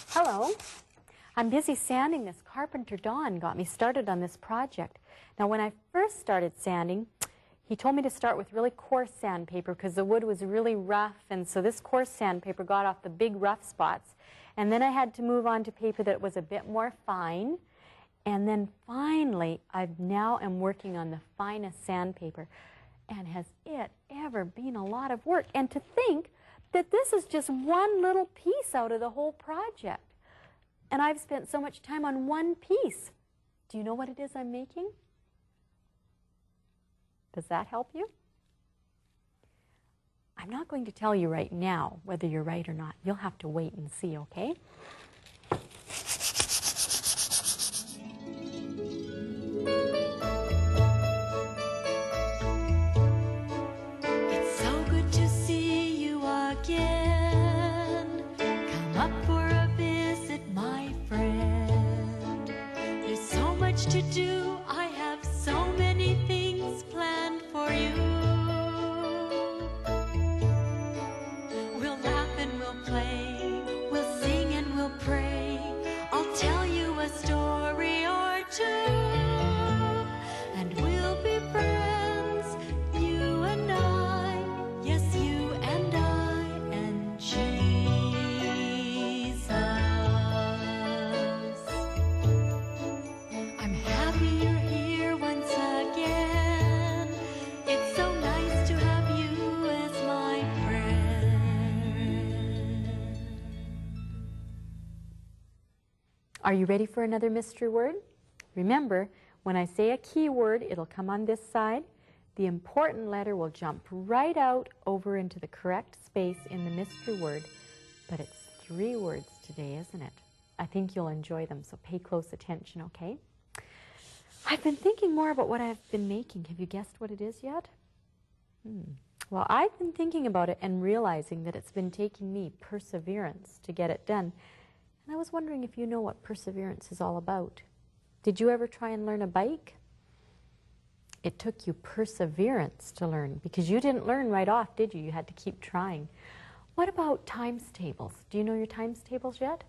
Hello. I'm busy sanding this. Carpenter Don got me started on this project. Now, when I first started sanding, he told me to start with really coarse sandpaper because the wood was really rough, and so this coarse sandpaper got off the big rough spots. And then I had to move on to paper that was a bit more fine. And then finally, I now am working on the finest sandpaper. And has it ever been a lot of work? And to think that this is just one little piece out of the whole project. And I've spent so much time on one piece. Do you know what it is I'm making? Does that help you? I'm not going to tell you right now whether you're right or not. You'll have to wait and see, okay? It's so good to see you again. Come up for a visit, my friend. There's so much to do. I have so many things planned for you. We'll laugh and we'll play. We'll sing and we'll pray. I'll tell you a story or two. And we'll be friends, you and I. Yes, you and I and Jesus. I'm happy you're here once again. It's so nice to have you as my friend. Are you ready for another mystery word? Remember, when I say a key word, it'll come on this side. The important letter will jump right out over into the correct space in the mystery word. But it's 3 words today, isn't it? I think you'll enjoy them, so pay close attention, okay? I've been thinking more about what I've been making. Have you guessed what it is yet? Well, I've been thinking about it and realizing that it's been taking me perseverance to get it done. And I was wondering if you know what perseverance is all about. Did you ever try and learn a bike? It took you perseverance to learn because you didn't learn right off, did you? You had to keep trying. What about times tables? Do you know your times tables yet?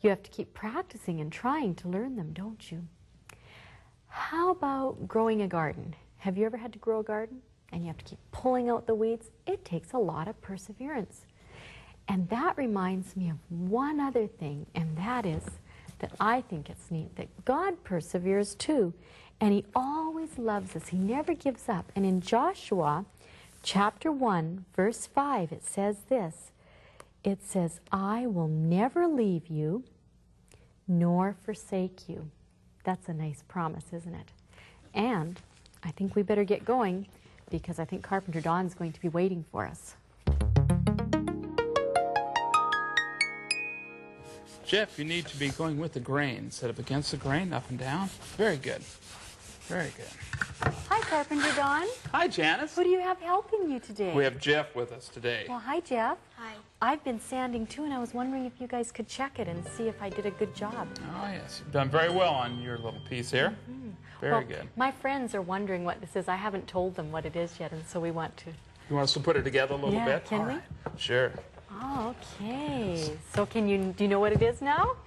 You have to keep practicing and trying to learn them, don't you? How about growing a garden? Have you ever had to grow a garden? And you have to keep pulling out the weeds? It takes a lot of perseverance. And that reminds me of one other thing, and that is that I think it's neat that God perseveres too, and He always loves us. He never gives up. And in Joshua chapter 1, verse 5, it says this. It says, I will never leave you nor forsake you. That's a nice promise, isn't it? And I think we better get going because I think Carpenter Don's going to be waiting for us. Jeff, you need to be going with the grain instead of against the grain, up and down. Very good. Very good. Hi, Carpenter Don. Hi, Janice. Who do you have helping you today? We have Jeff with us today. Well, hi, Jeff. Hi. I've been sanding too, and I was wondering if you guys could check it and see if I did a good job. Oh, yes. You've done very well on your little piece here. Very Well, good. my friends are wondering what this is. I haven't told them what it is yet, and so we want to. You want us to put it together a little Yeah, bit? can All we? right. Sure. Oh, okay. So do you know what it is now?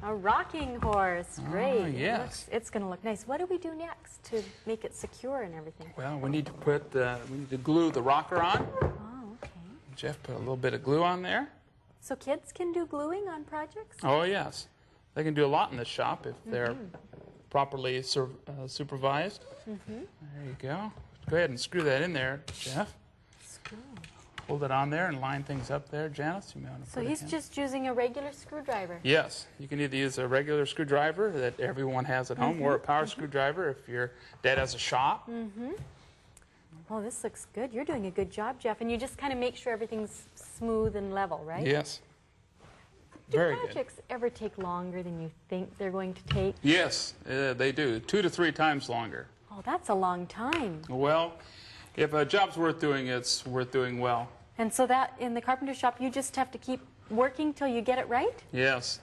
A rocking horse. Great. yes. It's going to look nice. What do we do next to make it secure and everything? Well, we need to glue the rocker on. Oh, okay. Jeff put a little bit of glue on there. So kids can do gluing on projects? Oh, yes. They can do a lot in this shop if they're properly supervised. There you go. Go ahead and screw that in there, Jeff. Screw. Hold it on there and line things up there. Janice, you may want to So put he's it in. just using a regular screwdriver. Yes. You can either use a regular screwdriver that everyone has at home or a power screwdriver if your dad has a shop. Well, this looks good. You're doing a good job, Jeff. And you just kind of make sure everything's smooth and level, right? Yes. Do Very good. projects ever take longer than you think they're going to take? Yes, they do. 2 to 3 times longer. Oh, that's a long time. Well, if a job's worth doing, it's worth doing well. And so that in the carpenter shop, you just have to keep working till you get it right? Yes,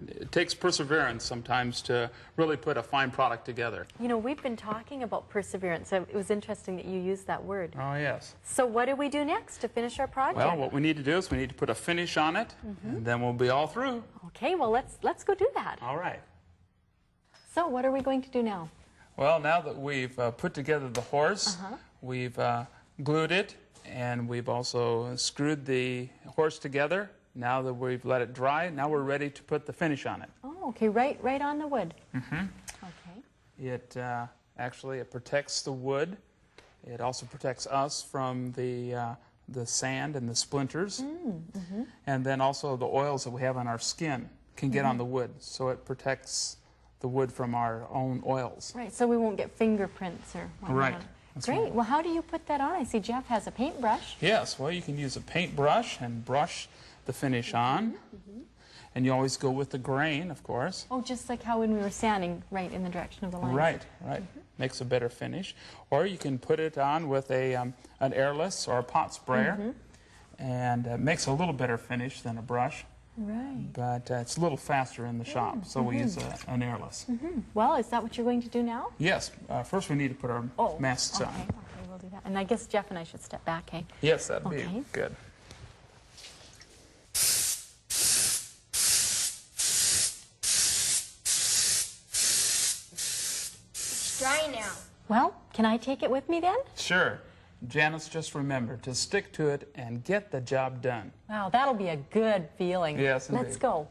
it takes perseverance sometimes to really put a fine product together. You know, we've been talking about perseverance. It was interesting that you used that word. Oh, yes. So what do we do next to finish our project? Well, what we need to do is we need to put a finish on it, and then we'll be all through. Okay, well, let's go do that. All right. So what are we going to do now? Well, now that we've put together the horse, we've glued it, and we've also screwed the horse together. Now that we've let it dry, now we're ready to put the finish on it. Oh, okay, right on the wood. Okay. It actually it protects the wood. It also protects us from the sand and the splinters, and then also the oils that we have on our skin can get on the wood, so it protects the wood from our own oils. Right, so we won't get fingerprints or whatnot. Right. That's Great. right. Well, how do you put that on? I see Jeff has a paintbrush. Yes, well, you can use a paintbrush and brush the finish on. And you always go with the grain, of course. Oh, just like how when we were sanding right in the direction of the line. Right. Makes a better finish. Or you can put it on with an airless or a pot sprayer. And it makes a little better finish than a brush. Right. But it's a little faster in the shop, so we use an airless. Well, is that what you're going to do now? Yes. First we need to put our masks on. Okay, we'll do that. And I guess Jeff and I should step back, hey? Yes, that'd be Okay. good. It's dry now. Well, can I take it with me then? Sure. Janice, just remember to stick to it and get the job done. Wow, that'll be a good feeling. Yes, Let's indeed. go.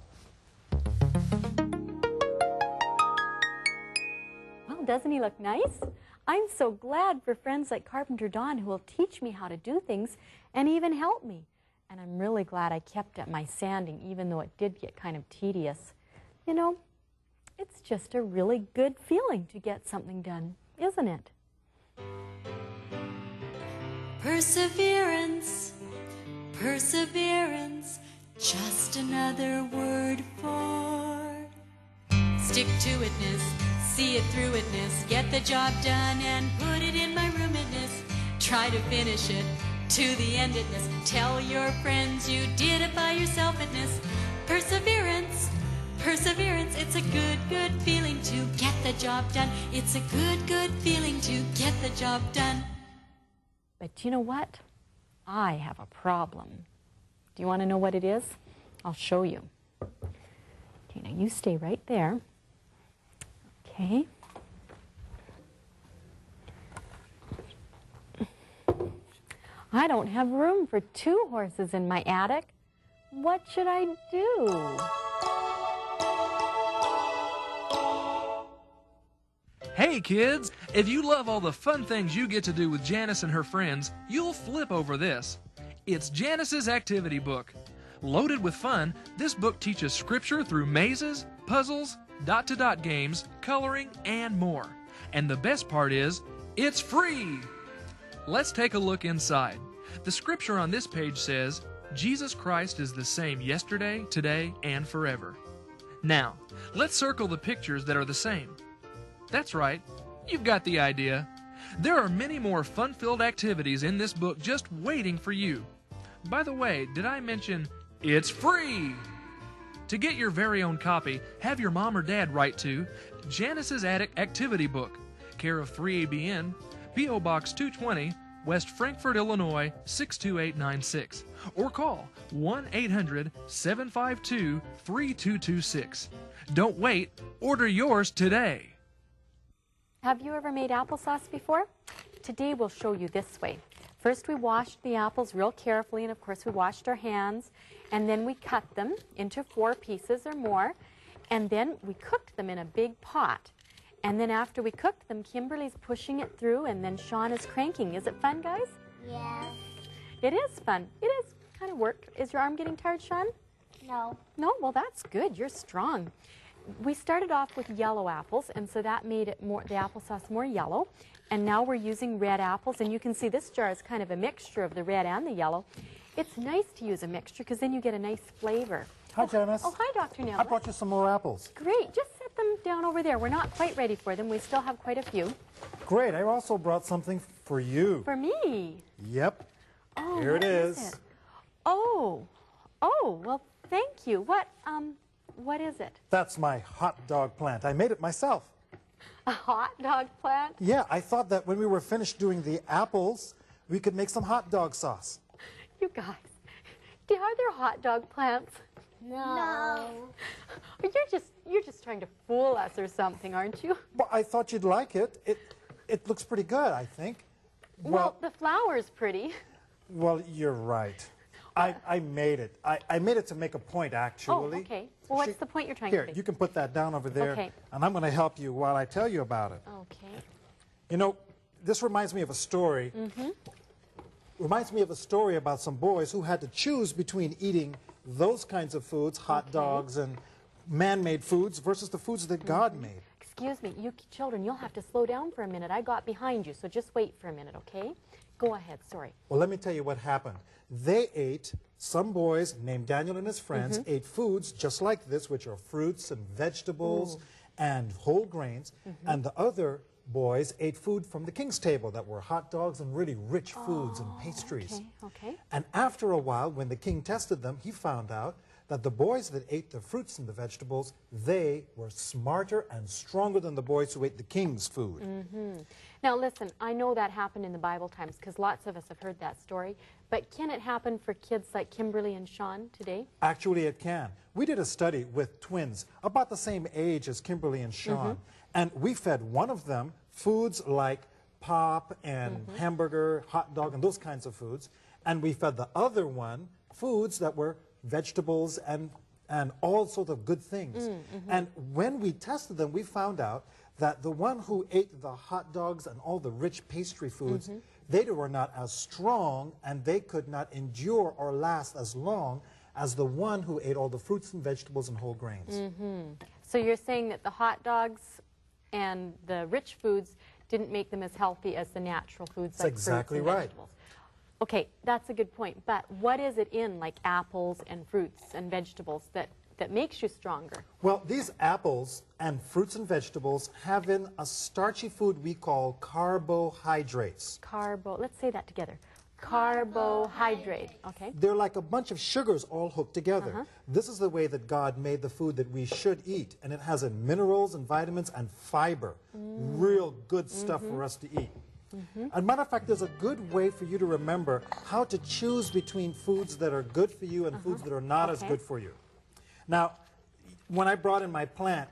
Well, doesn't he look nice? I'm so glad for friends like Carpenter Don who will teach me how to do things and even help me. And I'm really glad I kept at my sanding, even though it did get kind of tedious. You know, it's just a really good feeling to get something done, isn't it? Perseverance, perseverance, just another word for stick-to-itness, see it through itness, get the job done and put it in my room itness, try to finish it to the end itness, tell your friends you did it by yourself itness, perseverance, perseverance, it's a good feeling to get the job done, it's a good feeling to get the job done. But you know what? I have a problem. Do you want to know what it is? I'll show you. Okay, now you stay right there. Okay. I don't have room for 2 horses in my attic. What should I do? Hey kids, if you love all the fun things you get to do with Janice and her friends, you'll flip over this. It's Janice's activity book. Loaded with fun, this book teaches scripture through mazes, puzzles, dot-to-dot games, coloring, and more. And the best part is, it's free! Let's take a look inside. The scripture on this page says, Jesus Christ is the same yesterday, today, and forever. Now, let's circle the pictures that are the same. That's right, you've got the idea. There are many more fun-filled activities in this book just waiting for you. By the way, did I mention it's free? To get your very own copy, have your mom or dad write to Janice's Attic Activity Book, care of 3ABN, P.O. Box 220, West Frankfort, Illinois 62896, or call 1-800-752-3226. Don't wait, order yours today. Have you ever made applesauce before? Today we'll show you this way. First we washed the apples real carefully, and of course we washed our hands, and then we cut them into 4 pieces or more, and then we cooked them in a big pot. And then after we cooked them, Kimberly's pushing it through, and then Sean is cranking. Is it fun, guys? Yes. It is fun. It is kind of work. Is your arm getting tired, Sean? No. No? Well, that's good. You're strong. We started off with yellow apples, and so that made it more, the applesauce more yellow. And now we're using red apples, and you can see this jar is kind of a mixture of the red and the yellow. It's nice to use a mixture because then you get a nice flavor. Hi, Janice. Oh, hi, Dr. Nell. I brought you some more apples. Great. Just set them down over there. We're not quite ready for them. We still have quite a few. Great. I also brought something for you. For me. Yep. Oh, Here it what is. it? Oh, well, thank you. What is it? That's my hot dog plant. I made it myself. A hot dog plant? Yeah, I thought that when we were finished doing the apples, we could make some hot dog sauce. You guys, are there hot dog plants? No. You're just trying to fool us or something, aren't you? Well, I thought you'd like it. It looks pretty good, I think. Well, the flower's pretty. Well, you're right. I made it. I made it to make a point, actually. Oh, okay. Well, what's the point you're trying Here, to make? you can put that down over there. Okay. And I'm going to help you while I tell you about it. Okay. You know, this reminds me of a story. Reminds me of a story about some boys who had to choose between eating those kinds of foods, hot dogs and man-made foods, versus the foods that God made. Excuse me, you children, you'll have to slow down for a minute. I got behind you, so just wait for a minute, okay? Go ahead, sorry. Well, let me tell you what happened. Some boys named Daniel and his friends ate foods just like this, which are fruits and vegetables and whole grains, and the other boys ate food from the king's table that were hot dogs and really rich foods and pastries. Okay. And after a while, when the king tested them, he found out that the boys that ate the fruits and the vegetables, they were smarter and stronger than the boys who ate the king's food. Now listen, I know that happened in the Bible times because lots of us have heard that story, but can it happen for kids like Kimberly and Sean today? Actually, it can. We did a study with twins about the same age as Kimberly and Sean, and we fed one of them foods like pop and hamburger, hot dog, and those kinds of foods, and we fed the other one foods that were vegetables and all sorts of good things. And when we tested them, we found out that the one who ate the hot dogs and all the rich pastry foods, they were not as strong and they could not endure or last as long as the one who ate all the fruits and vegetables and whole grains. So you're saying that the hot dogs and the rich foods didn't make them as healthy as the natural foods like exactly fruits and right. vegetables. Okay, that's a good point. But what is it in like apples and fruits and vegetables that makes you stronger? Well, these apples and fruits and vegetables have in a starchy food we call carbohydrates. Let's say that together. Carbohydrate, okay? They're like a bunch of sugars all hooked together. This is the way that God made the food that we should eat, and it has in minerals and vitamins and fiber. Real good stuff for us to eat. As a matter of fact, there's a good way for you to remember how to choose between foods that are good for you and foods that are not as good for you. Now, when I brought in my plant,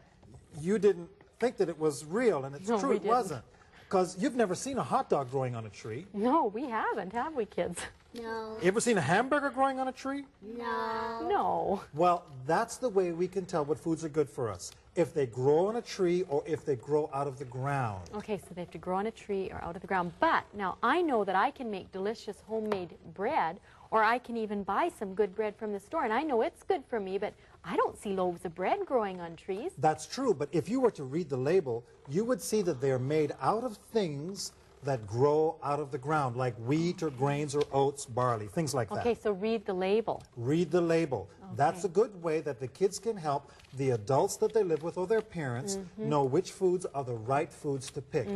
you didn't think that it was real, and it's No, true we it didn't. wasn't. Because you've never seen a hot dog growing on a tree. No, we haven't, have we, kids? No. You ever seen a hamburger growing on a tree? No. No. Well, that's the way we can tell what foods are good for us. If they grow on a tree or if they grow out of the ground. Okay, so they have to grow on a tree or out of the ground. But now I know that I can make delicious homemade bread, or I can even buy some good bread from the store, and I know it's good for me, but I don't see loaves of bread growing on trees. That's true, but if you were to read the label, you would see that they're made out of things that grow out of the ground, like wheat or grains or oats, barley, things like that. Okay, so read the label. Read the label. That's a good way that the kids can help the adults that they live with or their parents know which foods are the right foods to pick.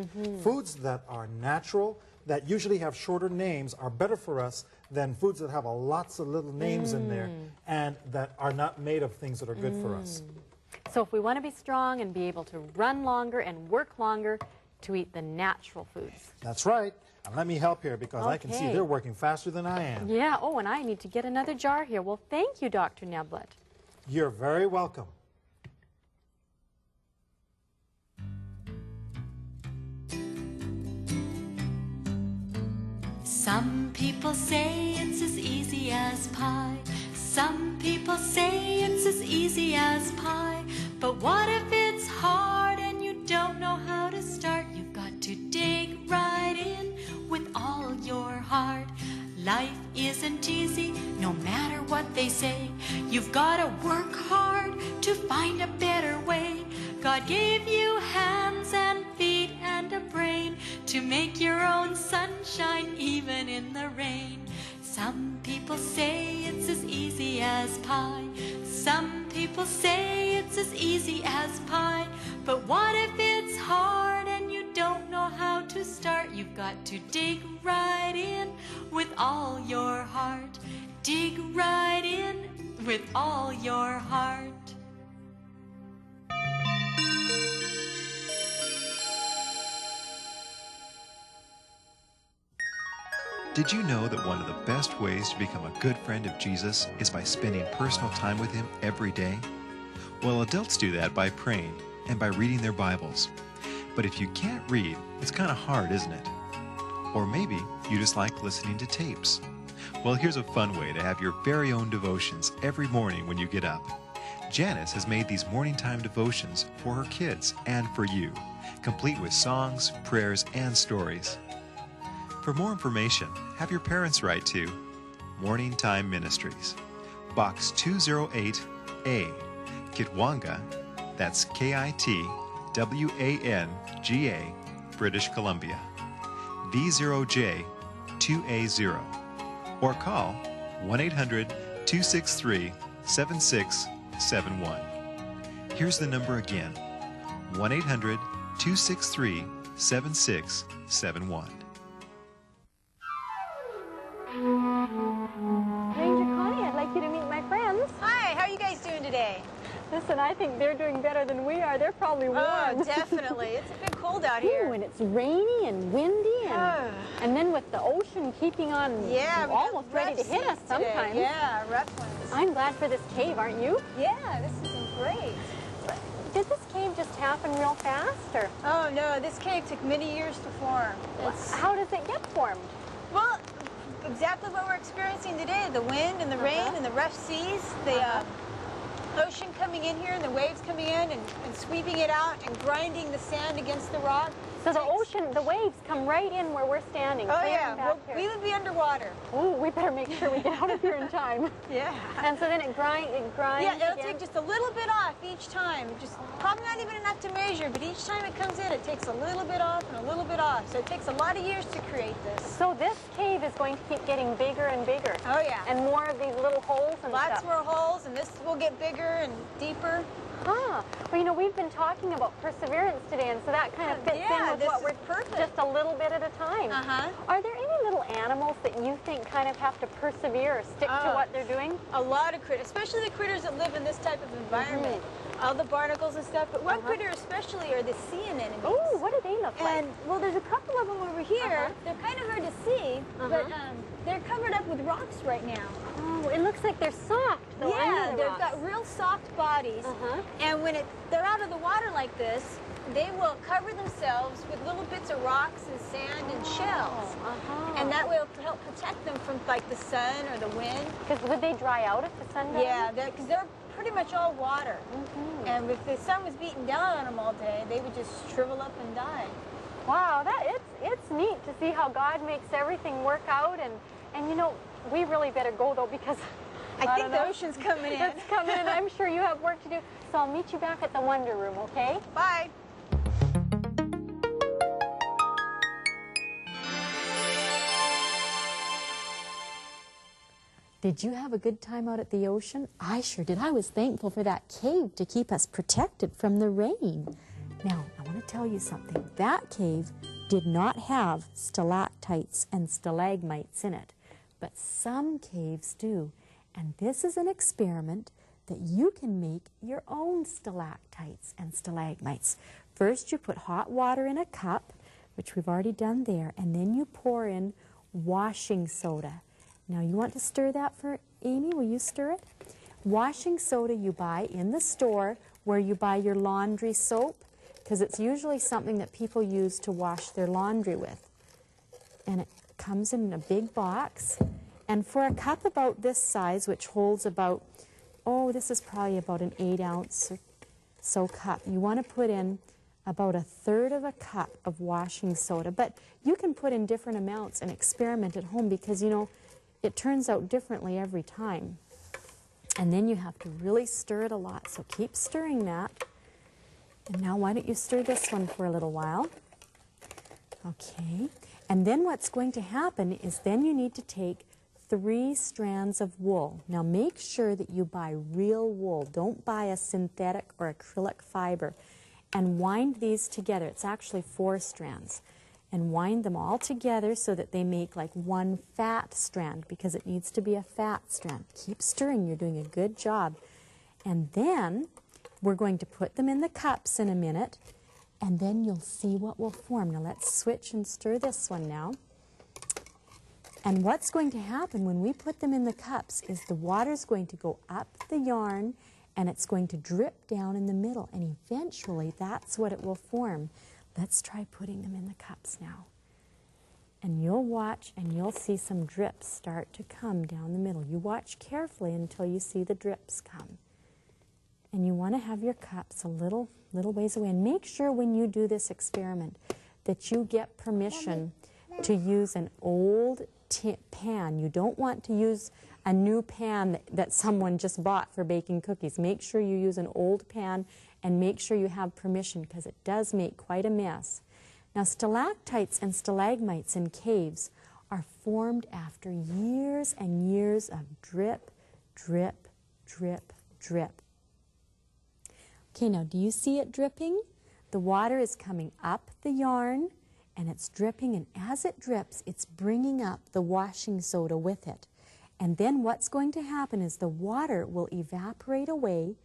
Foods that are natural, that usually have shorter names, are better for us than foods that have lots of little names in there and that are not made of things that are good for us. So if we want to be strong and be able to run longer and work longer, to eat the natural foods. That's right. And let me help here because I can see Okay. they're working faster than I am. Yeah, oh, and I need to get another jar here. Well, thank you, Dr. Neblett. You're very welcome. Some people say it's as easy as pie. Some people say it's as easy as pie. But what if it's hard and you don't know how to start? You've got to dig right in with all your heart. Life isn't easy, no matter what they say. You've got to work hard to find a better way. God gave you hands and feet and a brain to make your own sunshine even in the rain. Some people say it's as easy as pie. Some people say it's as easy as pie. But what if it's hard and you don't know how to start? You've got to dig right in with all your heart. Dig right in with all your heart. Did you know that one of the best ways to become a good friend of Jesus is by spending personal time with him every day? Well, adults do that by praying and by reading their Bibles. But if you can't read, it's kind of hard, isn't it? Or maybe you just like listening to tapes. Well, here's a fun way to have your very own devotions every morning when you get up. Janice has made these morning time devotions for her kids and for you, complete with songs, prayers, and stories. For more information, have your parents write to Morning Time Ministries, Box 208A, Kitwanga, that's Kitwanga, British Columbia, V0J 2A0, or call 1-800-263-7671. Here's the number again, 1-800-263-7671. Ranger Connie, I'd like you to meet my friends. Hi, how are you guys doing today? Listen, I think they're doing better than we are. They're probably warm. Oh, definitely. It's a bit cold out Ooh, here. and it's rainy and windy, and then with the ocean keeping on Yeah, we got almost ready to rough hit us seas today. sometimes. Yeah, rough ones. I'm glad for this cave, aren't you? Yeah, this has been great. Did this cave just happen real fast, or Oh no, this cave took many years to form. It's, how does it get formed? well, exactly what we're experiencing today. The wind and the rain and the rough seas, the ocean coming in here and the waves coming in and sweeping it out and grinding the sand against the rock. So the ocean, the waves come right in where we're standing. Oh clear yeah, back well, here. we would be underwater. Ooh, we better make sure we get out of here in time. Yeah. And so then it grinds Yeah, it'll again. take just a little bit off each time. Just probably not even enough to measure, but each time it comes in, it takes a little bit off and a little bit off. So it takes a lot of years to create this. So this cave is going to keep getting bigger and bigger. Oh yeah. And more of these little holes and Lots stuff. more holes, and this will get bigger and deeper. Huh. Well, you know, we've been talking about perseverance today, and so that kind of fits Yeah, in with this what is we're perfect. just a little bit at a time. Uh-huh. Are there any little animals that you think kind of have to persevere or stick to Oh. what they're doing? A lot of critters, especially the critters that live in this type of environment. All the barnacles and stuff, but one critter especially are the sea anemones. Oh, what do they look like? And, well, there's a couple of them over here. They're kind of hard to see, but they're covered up with rocks right now. Oh, it looks like they're soft, though, Yeah, under the they've rocks. got real soft bodies. And when they're out of the water like this, they will cover themselves with little bits of rocks and sand and shells. And that will help protect them from like the sun or the wind. Because would they dry out if the sun got Yeah, in? because they're pretty much all water. And if the sun was beating down on them all day, they would just shrivel up and die. Wow, it's neat to see how God makes everything work out, and you know, we really better go though, because I think don't the know. ocean's coming in. It's coming in. I'm sure you have work to do. So I'll meet you back at the Wonder Room, okay? Bye. Did you have a good time out at the ocean? I sure did. I was thankful for that cave to keep us protected from the rain. Now, I want to tell you something. That cave did not have stalactites and stalagmites in it, but some caves do. And this is an experiment that you can make your own stalactites and stalagmites. First, you put hot water in a cup, which we've already done there, and then you pour in washing soda. Now, you want to stir that for Amy? Will you stir it? Washing soda you buy in the store where you buy your laundry soap, because it's usually something that people use to wash their laundry with. And it comes in a big box. And for a cup about this size, which holds about, oh, this is probably about an 8-ounce or so cup, you want to put in about 1/3 of a cup of washing soda. But you can put in different amounts and experiment at home, because, you know, it turns out differently every time. And then you have to really stir it a lot, so keep stirring that. And now why don't you stir this one for a little while? Okay. And then what's going to happen is then you need to take 3 strands of wool. Now make sure that you buy real wool. Don't buy a synthetic or acrylic fiber. And wind these together. It's actually 4 strands. and wind them all together so that they make like one fat strand, because it needs to be a fat strand. Keep stirring, you're doing a good job. And then we're going to put them in the cups in a minute, and then you'll see what will form. Now let's switch and stir this one now. And what's going to happen when we put them in the cups is the water's going to go up the yarn, and it's going to drip down in the middle, and eventually that's what it will form. Let's try putting them in the cups now. And you'll watch and you'll see some drips start to come down the middle. You watch carefully until you see the drips come. And you want to have your cups a little ways away. And make sure when you do this experiment that you get permission to use an old pan. You don't want to use a new pan that someone just bought for baking cookies. Make sure you use an old pan, and make sure you have permission, because it does make quite a mess. Now, stalactites and stalagmites in caves are formed after years and years of drip, drip, drip, drip. Okay, now do you see it dripping? The water is coming up the yarn, and it's dripping, and as it drips, it's bringing up the washing soda with it. And then what's going to happen is the water will evaporate away,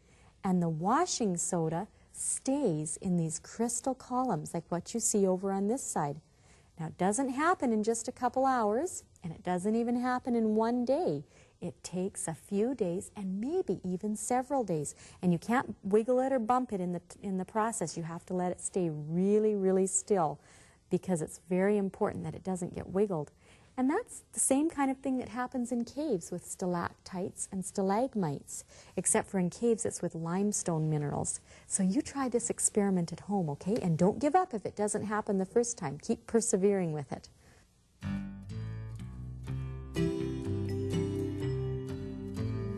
and the washing soda stays in these crystal columns, like what you see over on this side. Now, it doesn't happen in just a couple hours, and it doesn't even happen in one day. It takes a few days and maybe even several days. And you can't wiggle it or bump it in the process. You have to let it stay really, really still, because it's very important that it doesn't get wiggled. And that's the same kind of thing that happens in caves with stalactites and stalagmites, except for in caves it's with limestone minerals. So you try this experiment at home, okay? And don't give up if it doesn't happen the first time. Keep persevering with it.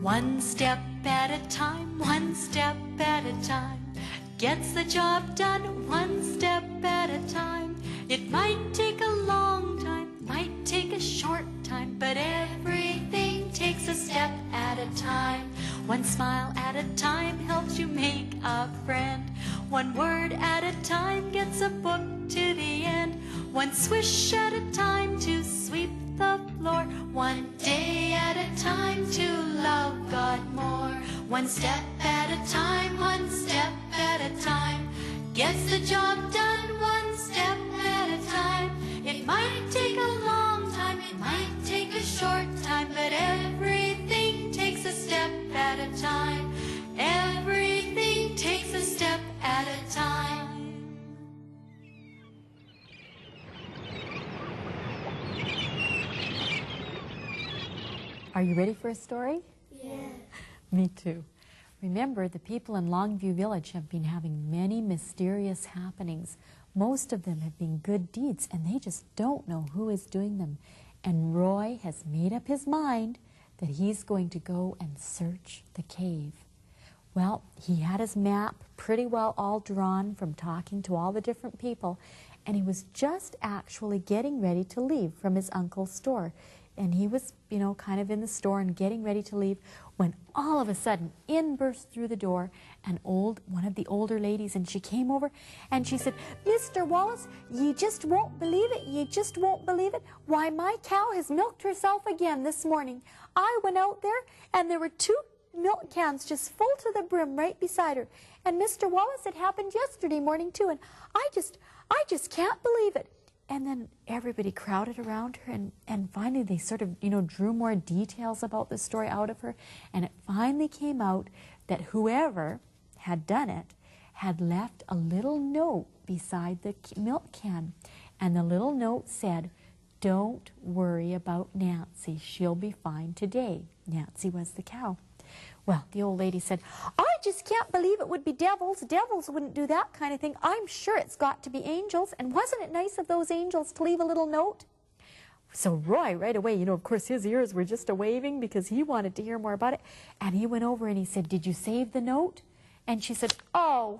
One step at a time, one step at a time, gets the job done one step at a time. It might take a long time, might take a short time, but everything takes a step at a time. One smile at a time helps you make a friend. One word at a time gets a book to the end. One swish at a time to sweep the floor. One day at a time to love God more. One step at a time, one step at a time, gets the job done one step at a time. It might take a long time, it might take a short time, but everything takes a step at a time. Everything takes a step at a time. Are you ready for a story? Yes. Me too. Remember, the people in Longview Village have been having many mysterious happenings. Most of them have been good deeds, and they just don't know who is doing them. And Roy has made up his mind that he's going to go and search the cave. Well, he had his map pretty well all drawn from talking to all the different people, and he was just actually getting ready to leave from his uncle's store. And he was, kind of in the store and getting ready to leave when all of a sudden in burst through the door one of the older ladies, and she came over and she said, "Mr. Wallace, ye just won't believe it, ye just won't believe it. Why, my cow has milked herself again this morning. I went out there and there were 2 milk cans just full to the brim right beside her. And Mr. Wallace, it happened yesterday morning too, and I just can't believe it." And then everybody crowded around her, and finally they sort of, drew more details about the story out of her. And it finally came out that whoever had done it had left a little note beside the milk can. And the little note said, "Don't worry about Nancy. She'll be fine today." Nancy was the cow. Well, the old lady said, "I just can't believe it would be devils. Devils wouldn't do that kind of thing. I'm sure it's got to be angels. And wasn't it nice of those angels to leave a little note?" So Roy, right away, of course his ears were just a-waving because he wanted to hear more about it. And he went over and he said, "Did you save the note?" And she said, "Oh,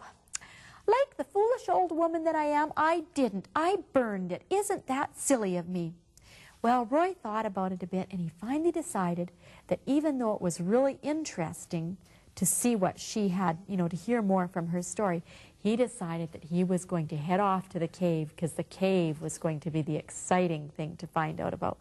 like the foolish old woman that I am, I didn't. I burned it. Isn't that silly of me?" Well, Roy thought about it a bit, and he finally decided that even though it was really interesting to see what she had, to hear more from her story, he decided that he was going to head off to the cave because the cave was going to be the exciting thing to find out about.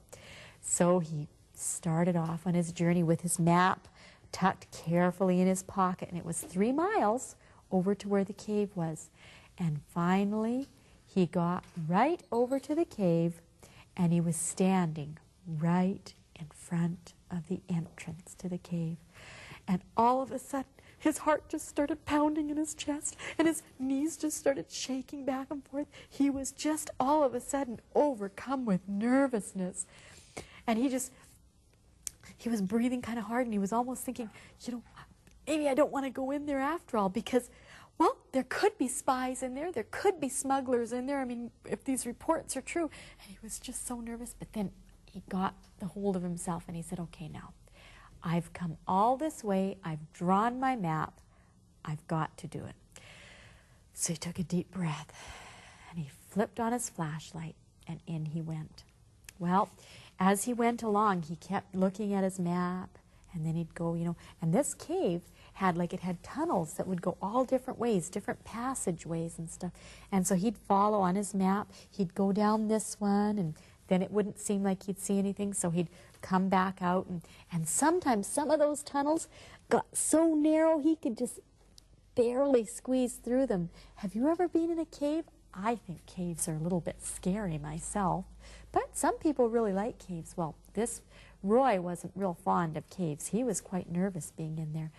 So he started off on his journey with his map tucked carefully in his pocket, and it was 3 miles over to where the cave was. And finally, he got right over to the cave, and he was standing right in front of the entrance to the cave. And all of a sudden, his heart just started pounding in his chest, and his knees just started shaking back and forth. He was just all of a sudden overcome with nervousness. And he was breathing kind of hard, and he was almost thinking, you know, maybe I don't want to go in there after all, because, well, there could be spies in there. There could be smugglers in there. I mean, if these reports are true. And he was just so nervous. But then he got the hold of himself, and he said, okay, now, I've come all this way. I've drawn my map. I've got to do it. So he took a deep breath, and he flipped on his flashlight, and in he went. Well, as he went along, he kept looking at his map, and then he'd go, you know, and this cave had tunnels that would go all different ways, different passageways and stuff. And so he'd follow on his map. He'd go down this one, and then it wouldn't seem like he'd see anything, so he'd come back out. And sometimes some of those tunnels got so narrow he could just barely squeeze through them. Have you ever been in a cave? I think caves are a little bit scary myself, but some people really like caves. Well, this Roy wasn't real fond of caves. He was quite nervous being in there.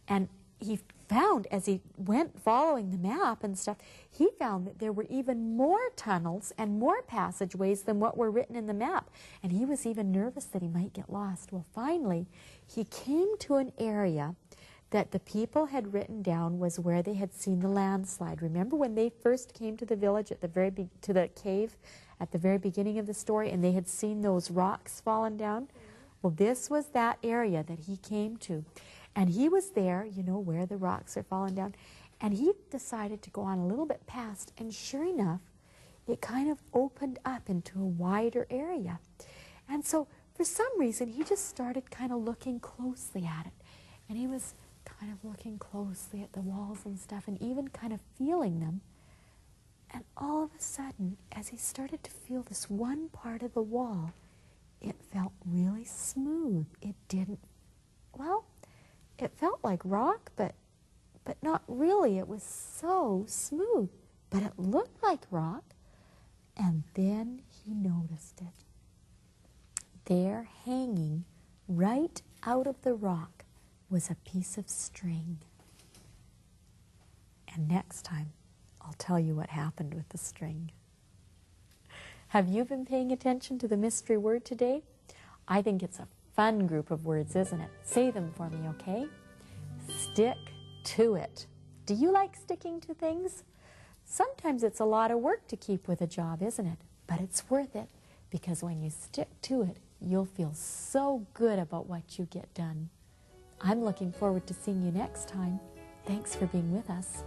And he found, as he went following the map and stuff, he found that there were even more tunnels and more passageways than what were written in the map. And he was even nervous that he might get lost. Well, finally, he came to an area that the people had written down was where they had seen the landslide. Remember when they first came to the village at the to the cave at the very beginning of the story, and they had seen those rocks fallen down? Well, this was that area that he came to. And he was there, you know, where the rocks are falling down. And he decided to go on a little bit past, and sure enough, it kind of opened up into a wider area. And so, for some reason, he just started kind of looking closely at it. And he was kind of looking closely at the walls and stuff, and even kind of feeling them. And all of a sudden, as he started to feel this one part of the wall, it felt really smooth. It didn't, well, it felt like rock, but not really. It was so smooth, but it looked like rock. And then he noticed it. There, hanging right out of the rock, was a piece of string. And next time, I'll tell you what happened with the string. Have you been paying attention to the mystery word today? I think it's a fun group of words, isn't it? Say them for me, okay? Stick to it. Do you like sticking to things? Sometimes it's a lot of work to keep with a job, isn't it? But it's worth it, because when you stick to it, you'll feel so good about what you get done. I'm looking forward to seeing you next time. Thanks for being with us.